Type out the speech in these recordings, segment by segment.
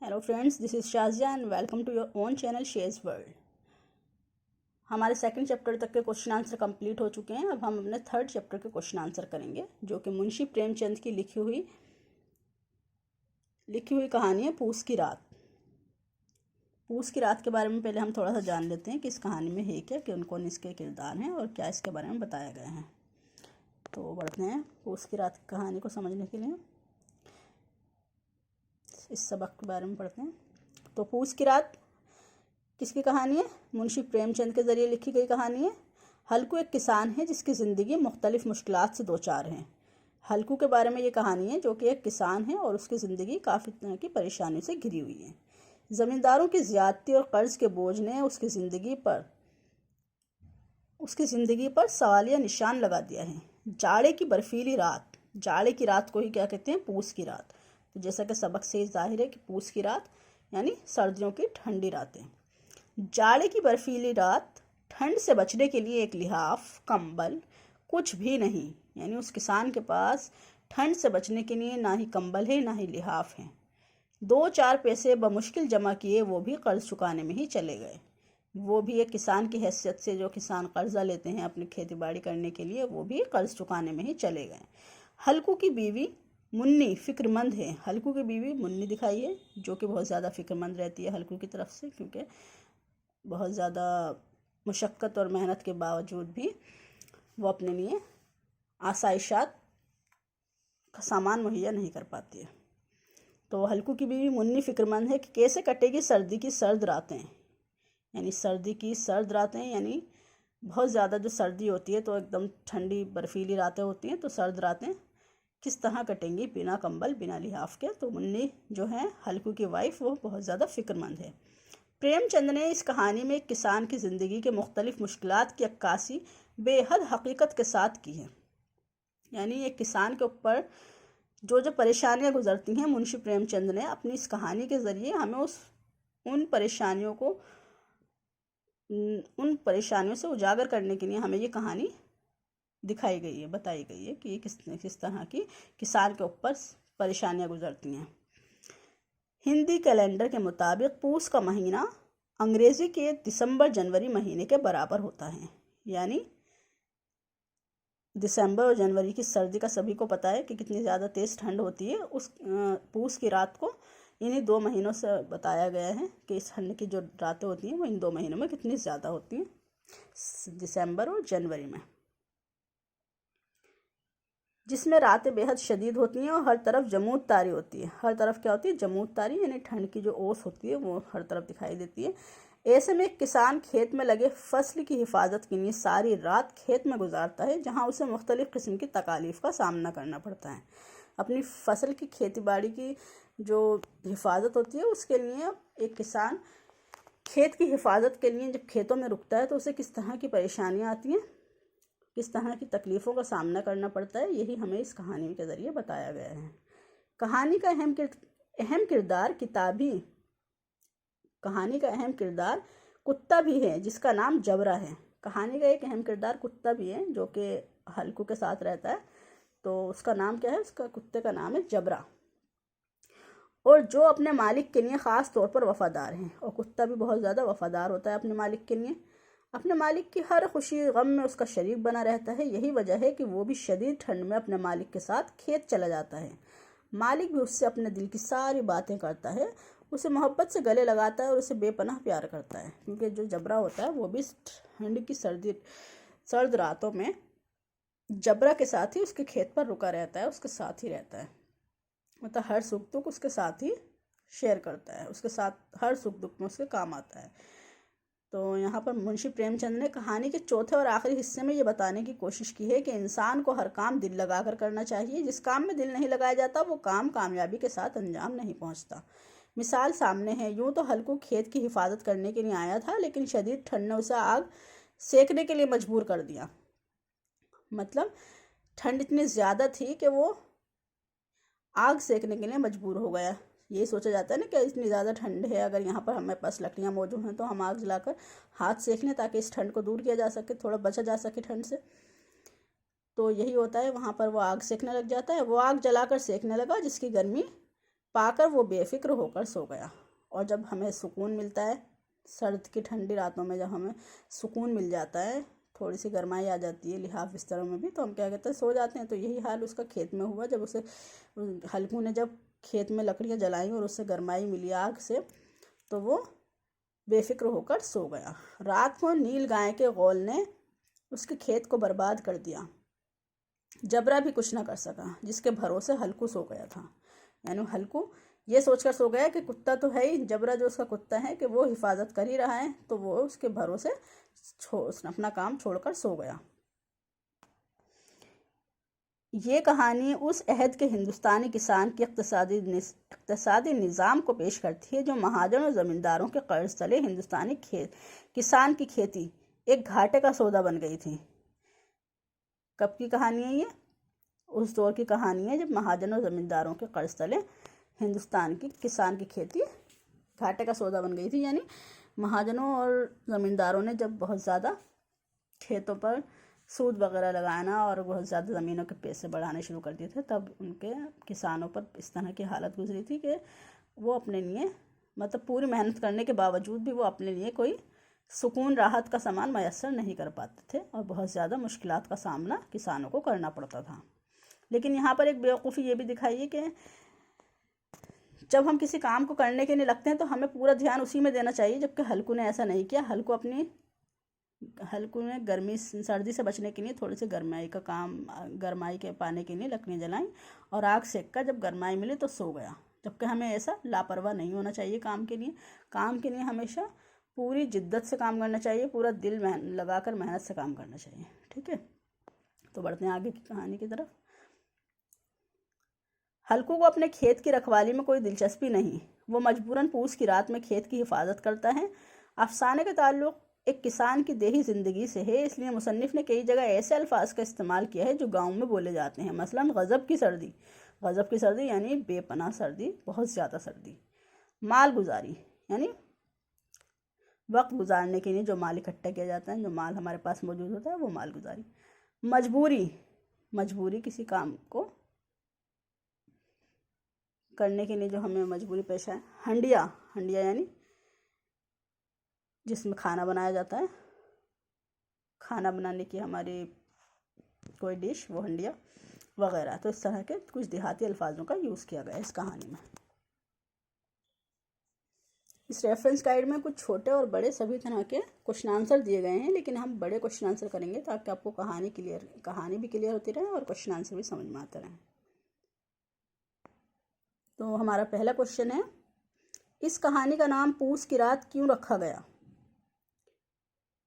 Hello friends, this is Shazia and welcome to your own channel शेज world. हमारे second chapter तक के question answer complete हो चुके हैं। अब हम अपने थर्ड चैप्टर के क्वेश्चन आंसर करेंगे, जो कि मुंशी प्रेमचंद की लिखी हुई कहानी है पूस की रात। पूस की रात के बारे में पहले हम थोड़ा सा जान लेते हैं कि इस कहानी में है क्या, कौन कौन इसके किरदार हैं और क्या इसके बारे में बताया गया है। तो बढ़ते हैं पूस की रात की कहानी को समझने के लिए। इस सबक के बारे में पढ़ते हैं। तो पूस की रात किसकी कहानी है? मुंशी प्रेमचंद के ज़रिए लिखी गई कहानी है। हल्कू एक किसान है जिसकी ज़िंदगी मुख्तलिफ मुश्किलात से दो चार हैं। हल्कू के बारे में ये कहानी है, जो कि एक किसान है और उसकी ज़िंदगी काफ़ी तरह की परेशानियों से घिरी हुई है। ज़मींदारों की ज़्यादती और कर्ज़ के बोझ ने उसकी ज़िंदगी पर सवालिया निशान लगा दिया है। जाड़े की बर्फीली रात, जाड़े की रात को ही क्या कहते हैं? पूस की रात। तो जैसा कि सबक से जाहिर है कि पूस की रात यानी सर्दियों की ठंडी रातें। जाड़े की बर्फीली रात, ठंड से बचने के लिए एक लिहाफ, कंबल कुछ भी नहीं। यानी उस किसान के पास ठंड से बचने के लिए ना ही कंबल है ना ही लिहाफ है। 2-4 पैसे बमुश्किल जमा किए, वो भी कर्ज चुकाने में ही चले गए। वो भी एक किसान की हैसियत से, जो किसान कर्जा लेते हैं अपनी खेती बाड़ी करने के लिए, वो भी कर्ज चुकाने में ही चले गए। हल्कू की बीवी मुन्नी फिक्रमंद है। हल्कू की बीवी मुन्नी दिखाई है, जो कि बहुत ज़्यादा फिक्रमंद रहती है हल्कू की तरफ से, क्योंकि बहुत ज़्यादा मुशक्क़त और मेहनत के बावजूद भी वो अपने लिए आसाइशात का सामान मुहैया नहीं कर पाती है। तो हल्कू की बीवी मुन्नी फिक्रमंद है कि कैसे कटेगी सर्दी की सर्द रातें। यानी सर्दी की सर्द रातें, यानी बहुत ज़्यादा जो सर्दी होती है तो एकदम ठंडी बर्फीली रातें होती हैं, तो सर्द रातें किस तरह कटेंगी बिना कंबल बिना लिहाफ के। तो मुन्नी जो है हल्कू की वाइफ, वो बहुत ज़्यादा फिक्रमंद है। प्रेमचंद ने इस कहानी में एक किसान की ज़िंदगी के मुख्तलिफ मुश्किलात की अक्कासी बेहद हकीकत के साथ की है। यानी एक किसान के ऊपर जो जो परेशानियां गुजरती हैं, मुंशी प्रेमचंद ने अपनी इस कहानी के ज़रिए हमें उन परेशानियों से उजागर करने के लिए हमें ये कहानी दिखाई गई है, बताई गई है कि ये किस तरह की किसान के ऊपर परेशानियां गुजरती हैं। हिंदी कैलेंडर के मुताबिक पूस का महीना अंग्रेज़ी के दिसंबर जनवरी महीने के बराबर होता है। यानी दिसंबर और जनवरी की सर्दी का सभी को पता है कि कितनी ज़्यादा तेज़ ठंड होती है। उस पूस की रात को इन्हीं 2 महीनों से बताया गया है कि इस ठंड की जो रातें होती हैं वो इन 2 महीनों में कितनी ज़्यादा होती हैं, दिसंबर और जनवरी में, जिसमें रातें बेहद शदीद होती हैं और हर तरफ जमूद तारी होती है। हर तरफ क्या होती है? जमूद तारी, यानी ठंड की जो ओस होती है वो हर तरफ दिखाई देती है। ऐसे में एक किसान खेत में लगे फसल की हिफाजत के लिए सारी रात खेत में गुजारता है, जहां उसे मुख्तलिफ किस्म की तकालीफ का सामना करना पड़ता है। अपनी फसल की खेती बाड़ी की जो हिफाजत होती है उसके लिए एक किसान खेत की हिफाजत के लिए जब खेतों में रुकता है तो उसे किस तरह की परेशानियाँ आती हैं, किस तरह की तकलीफ़ों का सामना करना पड़ता है, यही हमें इस कहानी के ज़रिए बताया गया है। कहानी का अहम किरदार कुत्ता भी है, जिसका नाम जबरा है। कहानी का एक अहम किरदार कुत्ता भी है, जो कि हल्कू के साथ रहता है। तो उसका नाम क्या है? उसका कुत्ते का नाम है जबरा, और जो अपने मालिक के लिए ख़ास तौर पर वफ़ादार हैं। और कुत्ता भी बहुत ज़्यादा वफ़ादार होता है अपने मालिक के लिए। अपने मालिक की हर खुशी गम में उसका शरीक बना रहता है। यही वजह है कि वो भी शदीद ठंड में अपने मालिक के साथ खेत चला जाता है। मालिक भी उससे अपने दिल की सारी बातें करता है, उसे मोहब्बत से गले लगाता है और उसे बेपनाह प्यार करता है, क्योंकि जो जबरा होता है वो भी ठंड की सर्द रातों में जबरा के साथ ही उसके खेत पर रुका रहता है, उसके साथ ही रहता है। मतलब हर सुख दुख उसके साथ ही शेयर करता है, उसके साथ हर सुख दुख में उसके काम आता है। तो यहाँ पर मुंशी प्रेमचंद ने कहानी के चौथे और आखिरी हिस्से में ये बताने की कोशिश की है कि इंसान को हर काम दिल लगाकर करना चाहिए। जिस काम में दिल नहीं लगाया जाता वो काम कामयाबी के साथ अंजाम नहीं पहुँचता। मिसाल सामने है। यूँ तो हल्कू खेत की हिफाजत करने के लिए आया था, लेकिन शदीद ठंड ने उसे आग सेकने के लिए मजबूर कर दिया। मतलब ठंड इतनी ज़्यादा थी कि वो आग सेकने के लिए मजबूर हो गया। ये सोचा जाता है ना कि इतनी ज़्यादा ठंड है, अगर यहाँ पर हमारे पास लकड़ियाँ मौजूद हैं तो हम आग जलाकर हाथ सेक लें, ताकि इस ठंड को दूर किया जा सके, थोड़ा बचा जा सके ठंड से। तो यही होता है, वहाँ पर वो आग सेकने लग जाता है। वो आग जलाकर सेकने लगा, जिसकी गर्मी पाकर वो बेफिक्र होकर सो गया। और जब हमें सुकून मिलता है सर्द की ठंडी रातों में, जब हमें सुकून मिल जाता है, थोड़ी सी गर्माई आ जाती है लिहाफ बिस्तरों में भी, तो हम क्या कहते हैं, सो जाते हैं। तो यही हाल उसका खेत में हुआ। जब उसे हल्कू ने जब खेत में लकड़ियाँ जलाई और उससे गर्माई मिली आग से, तो वो बेफिक्र होकर सो गया। रात को नील गाय के गौल ने उसके खेत को बर्बाद कर दिया। जबरा भी कुछ न कर सका, जिसके भरोसे हल्कू सो गया था। यानी हल्कू ये सोचकर सो गया कि कुत्ता तो है ही, जबरा जो उसका कुत्ता है कि वो हिफाजत कर ही रहा है, तो वो उसके भरोसे उसने अपना काम छोड़कर सो गया। ये कहानी उस अहद के हिंदुस्तानी किसान के इक़्तिसादी निज़ाम को पेश करती है जो महाजन और ज़मींदारों के कर्ज तले हिंदुस्तानी किसान की खेती एक घाटे का सौदा बन गई थी। कब की कहानी है ये? उस दौर की कहानी है जब महाजन और ज़मींदारों के कर्ज तले हिंदुस्तान की किसान की खेती घाटे का सौदा बन गई थी। यानी महाजनों और ज़मींदारों ने जब बहुत ज़्यादा खेतों पर सूद वगैरह लगाना और बहुत ज़्यादा ज़मीनों के पैसे बढ़ाने शुरू कर दिए थे, तब उनके किसानों पर इस तरह की हालत गुजरी थी कि वो अपने लिए, मतलब पूरी मेहनत करने के बावजूद भी वो अपने लिए कोई सुकून राहत का सामान मैसर नहीं कर पाते थे और बहुत ज़्यादा मुश्किलात का सामना किसानों को करना पड़ता था। लेकिन यहाँ पर एक बेवकूफ़ी ये भी दिखाई है कि जब हम किसी काम को करने के लिए लगते हैं तो हमें पूरा ध्यान उसी में देना चाहिए, जबकि हल्कू ने ऐसा नहीं किया। हल्कू ने गर्मी सर्दी से बचने के लिए थोड़ी सी गर्माई के पाने के लिए लकड़ियाँ जलाई और आग सेक कर जब गर्माई मिली तो सो गया। जबकि हमें ऐसा लापरवाह नहीं होना चाहिए। काम के लिए हमेशा पूरी जिद्दत से काम करना चाहिए, पूरा दिल लगाकर मेहनत से काम करना चाहिए। ठीक है, तो बढ़ते हैं आगे की कहानी की तरफ। हल्कू को अपने खेत की रखवाली में कोई दिलचस्पी नहीं। वो मजबूरन पूस की रात में खेत की हिफाजत करता है। अफसाने का ताल्लुक एक किसान की देही ज़िंदगी से है, इसलिए मुसन्निफ़ ने कई जगह ऐसे अल्फाज का इस्तेमाल किया है जो गाँव में बोले जाते हैं। मसलन गज़ब की सर्दी यानी बेपनाह सर्दी, बहुत ज़्यादा सर्दी। माल गुजारी यानी वक्त गुजारने के लिए जो माल इकट्ठा किया जाता है, जो माल हमारे पास मौजूद होता है, वो माल गुजारी। मजबूरी किसी काम को करने के लिए जो हमें मजबूरी पेश है। हंडिया यानी जिसमें खाना बनाया जाता है, खाना बनाने की हमारी कोई डिश, वो हंडिया वगैरह। तो इस तरह के कुछ देहाती अल्फाजों का यूज़ किया गया है इस कहानी में। इस रेफरेंस गाइड में कुछ छोटे और बड़े सभी तरह के क्वेश्चन आंसर दिए गए हैं, लेकिन हम बड़े क्वेश्चन आंसर करेंगे ताकि आपको कहानी भी क्लियर होती रहे और क्वेश्चन आंसर भी समझ में आते रहें। तो हमारा पहला क्वेश्चन है, इस कहानी का नाम पूस की रात क्यों रखा गया?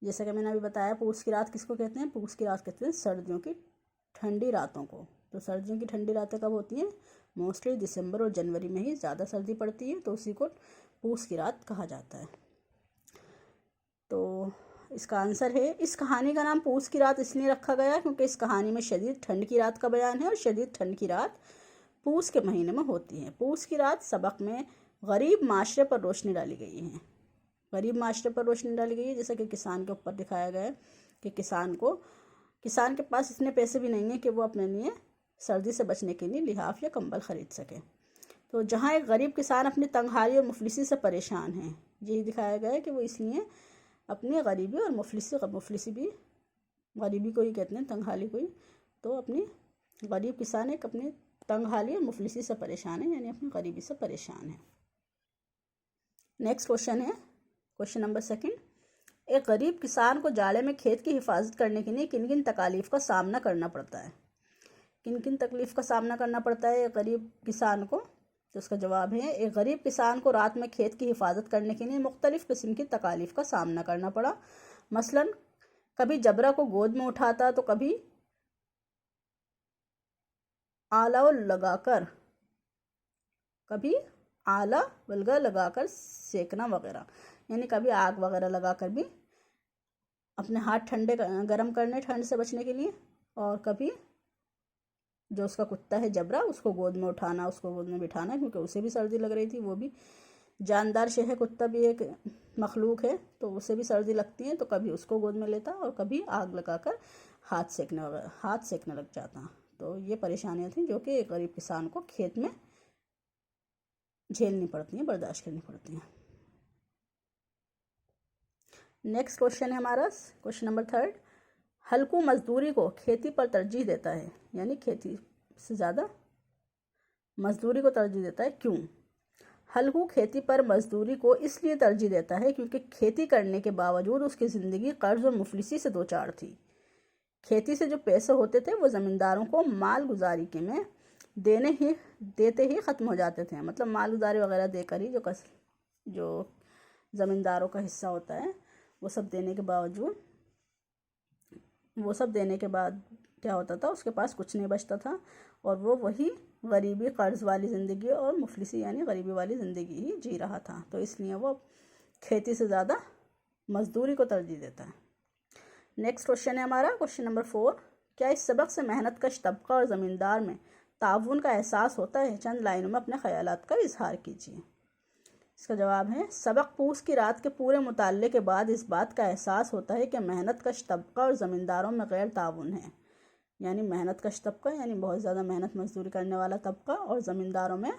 जैसा कि मैंने अभी बताया, पूस की रात किसको कहते हैं? पूस की रात कहते हैं सर्दियों की ठंडी रातों को। तो सर्दियों की ठंडी रातें कब होती हैं? मोस्टली दिसंबर और जनवरी में ही ज़्यादा सर्दी पड़ती है, तो उसी को पूस की रात कहा जाता है। तो इसका आंसर है, इस कहानी का नाम पूस की रात इसलिए रखा गया क्योंकि इस कहानी में शदीद ठंड की रात का बयान है और शदीद ठंड की रात पूस के महीने में होती है। पूस की रात सबक में गरीब माशरे पर रोशनी डाली गई है। जैसा कि किसान के ऊपर दिखाया गया है कि किसान के पास इतने पैसे भी नहीं है कि वो अपने लिए सर्दी से बचने के लिए लिहाफ या कंबल ख़रीद सके। तो जहाँ एक गरीब किसान अपनी तंगहाली और मुफलिसी से परेशान है, यही दिखाया गया है कि वो इसलिए अपनी गरीबी और मुफलिसी भी गरीबी को ही कहते हैं, तंगहाली को ही। तो अपनी गरीब किसान एक अपनी तंगहाली और मुफलिसी से परेशान है, यानी अपनी गरीबी से परेशान है। नेक्स्ट क्वेश्चन है, क्वेश्चन नंबर 2। एक गरीब किसान को जाड़े में खेत की हिफाजत करने के लिए किन किन तकालीफ का सामना करना पड़ता है? किन किन तकलीफ़ का सामना करना पड़ता है एक गरीब किसान को? तो उसका जवाब है, एक गरीब किसान को रात में खेत की हिफाजत करने के लिए मुख्तलिफ़ किस्म की तकालीफ का सामना करना पड़ा। मसलन कभी जबरा को गोद में उठाता, तो कभी आला वलगा लगाकर सेकना वगैरह, यानी कभी आग वगैरह लगाकर भी अपने हाथ गर्म करने ठंड से बचने के लिए, और कभी जो उसका कुत्ता है जबरा, उसको गोद में उठाना, उसको गोद में बिठाना, क्योंकि उसे भी सर्दी लग रही थी। वो भी जानदार शे है, कुत्ता भी एक मखलूक है, तो उसे भी सर्दी लगती है, तो कभी उसको गोद में लेता और कभी आग लगाकर हाथ सेकने लग जाता। तो ये परेशानियाँ थी जो कि एक गरीब किसान को खेत में झेलनी पड़ती हैं, बर्दाश्त करनी पड़ती हैं। नेक्स्ट क्वेश्चन है हमारा क्वेश्चन नंबर 3। हल्कू मजदूरी को खेती पर तरजीह देता है, यानी खेती से ज़्यादा मजदूरी को तरजीह देता है, क्यों? हल्कू खेती पर मजदूरी को इसलिए तरजीह देता है क्योंकि खेती करने के बावजूद उसकी ज़िंदगी कर्ज और मुफलिसी से दो चार थी। खेती से जो पैसे होते थे वो ज़मींदारों को माल गुजारी के में देते ही ख़त्म हो जाते थे। मतलब माल गुजारी वगैरह देकर ही जो ज़मींदारों का हिस्सा होता है वो सब देने के बाद क्या होता था, उसके पास कुछ नहीं बचता था और वो वही गरीबी, कर्ज वाली ज़िंदगी और मुफलिसी यानी गरीबी वाली ज़िंदगी ही जी रहा था। तो इसलिए वो खेती से ज़्यादा मजदूरी को तरजीह देता है। नेक्स्ट क्वेश्चन है हमारा क्वेश्चन नंबर 4। क्या इस सबक से मेहनतकश तबका और ज़मींदार में ताउन का एहसास होता है? चंद लाइनों में अपने ख्यालात का इजहार कीजिए। इसका जवाब है, सबक पूस की रात के पूरे मुताले के बाद इस बात का एहसास होता है कि मेहनतकश तबका और ज़मींदारों में गैर ताउन है। यानी मेहनतकश तबका यानी बहुत ज़्यादा मेहनत मजदूरी करने वाला तबका और ज़मींदारों में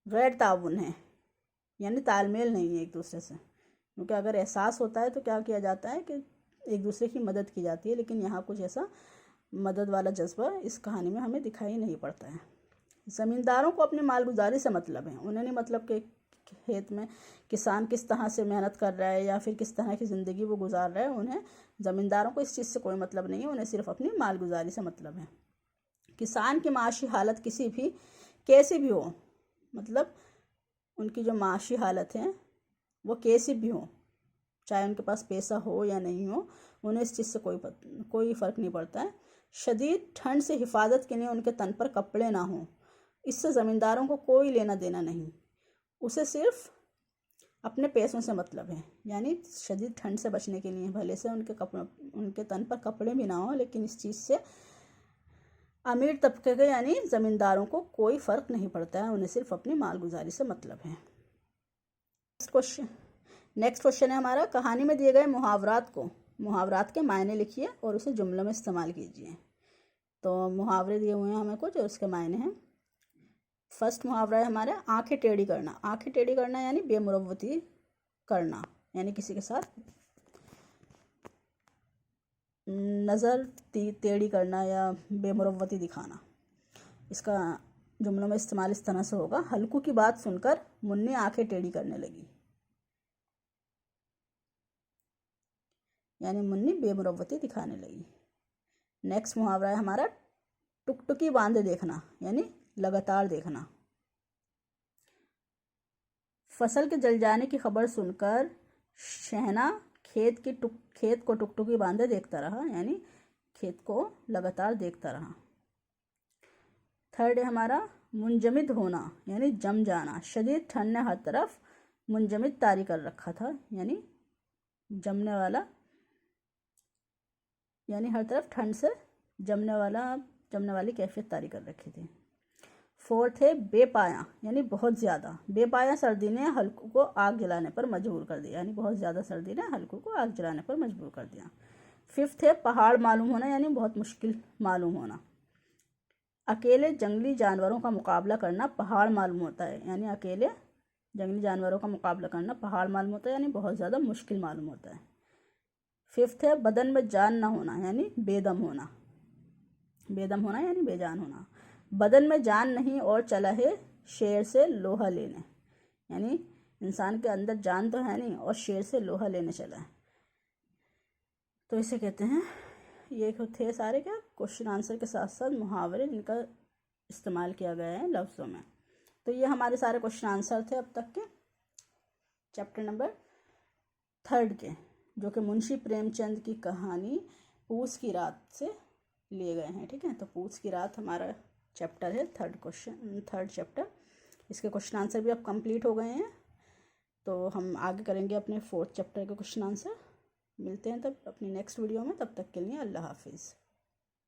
गैर ताउन है, यानी तालमेल नहीं है एक दूसरे से। क्योंकि अगर एहसास होता है तो क्या किया जाता है कि एक दूसरे की मदद की जाती है, लेकिन यहाँ कुछ ऐसा मदद वाला जज्बा इस कहानी में हमें दिखाई नहीं पड़ता है। ज़मींदारों को अपनी मालगुजारी से मतलब है, उन्हें नहीं मतलब कि खेत में किसान किस तरह से मेहनत कर रहा है या फिर किस तरह की ज़िंदगी वो गुजार रहा है। उन्हें ज़मींदारों को इस चीज़ से कोई मतलब नहीं है, उन्हें सिर्फ अपनी मालगुजारी से मतलब है। किसान की माशी हालत कैसी भी हो, मतलब उनकी जो माशी हालत है वो कैसी भी हो, चाहे उनके पास पैसा हो या नहीं हो, उन्हें इस चीज़ से कोई फ़र्क नहीं पड़ता है। शदीद ठंड से हिफाजत के लिए उनके तन पर कपड़े ना हों, इससे ज़मींदारों को कोई लेना देना नहीं, उसे सिर्फ अपने पैसों से मतलब है। यानी शदीद ठंड से बचने के लिए भले से उनके तन पर कपड़े भी ना हो, लेकिन इस चीज़ से अमीर तबके के यानी ज़मींदारों को कोई फ़र्क नहीं पड़ता है, उन्हें सिर्फ अपनी मालगुजारी से मतलब है। नेक्स्ट क्वेश्चन है हमारा, कहानी में दिए गए मुहावरात के मायने लिखिए और उसे जुमलों में इस्तेमाल कीजिए। तो मुहावरे दिए हुए हैं हमें कुछ और उसके मायने हैं। फर्स्ट मुहावरा है हमारा आंखें टेढ़ी करना। आंखें टेढ़ी करना यानी बेमुरव्वती करना, यानी किसी के साथ नज़र टेढ़ी करना या बेमुरव्वती दिखाना। इसका जुमलों में इस्तेमाल इस तरह से होगा, हल्कू की बात सुनकर मुन्नी आंखें टेढ़ी करने लगी, यानी मुन्नी बेमुरव्वती दिखाने लगी। नेक्स्ट मुहावरा है हमारा टुकटुकी बांधे देखना, यानी लगातार देखना। फसल के जल जाने की खबर सुनकर शहना खेत को टुकटुकी बांधे देखता रहा, यानी खेत को लगातार देखता रहा। थर्ड है हमारा मुंजमिद होना, यानी जम जाना। शदीद ठंड ने हर तरफ मुंजमिद तारी कर रखा था, यानी जमने वाला, यानी हर तरफ ठंड से जमने वाली कैफियत तारी कर रखी थी। फोर्थ है बेपाया, यानी बहुत ज़्यादा। बेपाया सर्दी ने हल्कू को आग जलाने पर मजबूर कर दिया, यानी बहुत ज़्यादा सर्दी ने हल्कू को आग जलाने पर मजबूर कर दिया। फिफ्थ है पहाड़ मालूम होना, यानी बहुत मुश्किल मालूम होना। अकेले जंगली जानवरों का मुकाबला करना पहाड़ मालूम होता है, यानी अकेले जंगली जानवरों का मुकाबला करना पहाड़ मालूम होता है, यानी बहुत ज़्यादा मुश्किल मालूम होता है। फिफ्थ है बदन में जान ना होना, यानी बेदम होना। बेदम होना यानी बेजान होना। बदन में जान नहीं और चला है शेर से लोहा लेने, यानी इंसान के अंदर जान तो है नहीं और शेर से लोहा लेने चला है। तो इसे कहते हैं, ये थे सारे क्या क्वेश्चन आंसर के साथ साथ मुहावरे जिनका इस्तेमाल किया गया है लफ्ज़ों में। तो ये हमारे सारे क्वेश्चन आंसर थे अब तक के चैप्टर नंबर 3 के, जो कि मुंशी प्रेमचंद की कहानी पूस की रात से लिए गए हैं। ठीक है, तो पूस की रात हमारा चैप्टर है, थर्ड चैप्टर। इसके क्वेश्चन आंसर भी अब कंप्लीट हो गए हैं, तो हम आगे करेंगे अपने 4th चैप्टर के क्वेश्चन आंसर। मिलते हैं तब अपनी नेक्स्ट वीडियो में, तब तक के लिए अल्लाह हाफिज़।